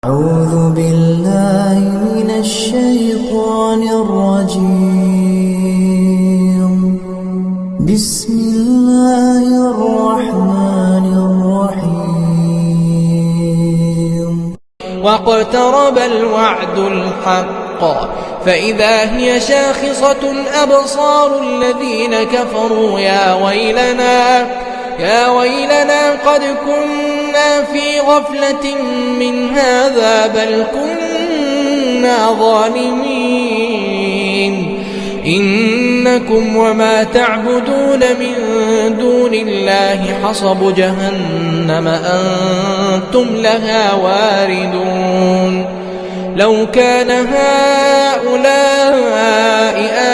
أعوذ بالله من الشيطان الرجيم. بسم الله الرحمن الرحيم. واقترب الوعد الحق فإذا هي شاخصة أبصار الذين كفروا يا ويلنا قد كنا في غفلة من هذا بل كنا ظالمين إنكم وما تعبدون من دون الله حصب جهنم أنتم لها واردون لو كان هؤلاء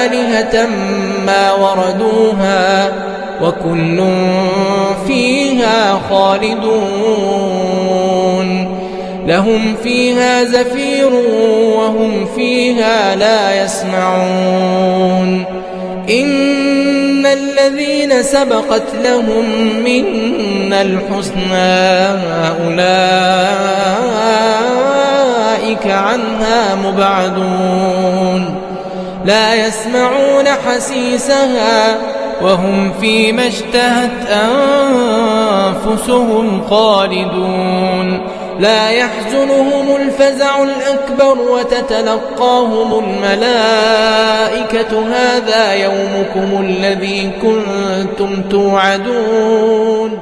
آلهة ما وردوها وكل فيها خالدون لهم فيها زفير وهم فيها لا يسمعون إن الذين سبقت لهم منا الحسنى أولئك عنها مبعدون لا يسمعون حسيسها وهم فيما اشتهت أنفسهم خالدون لا يحزنهم الفزع الأكبر وتتلقاهم الملائكة هذا يومكم الذي كنتم توعدون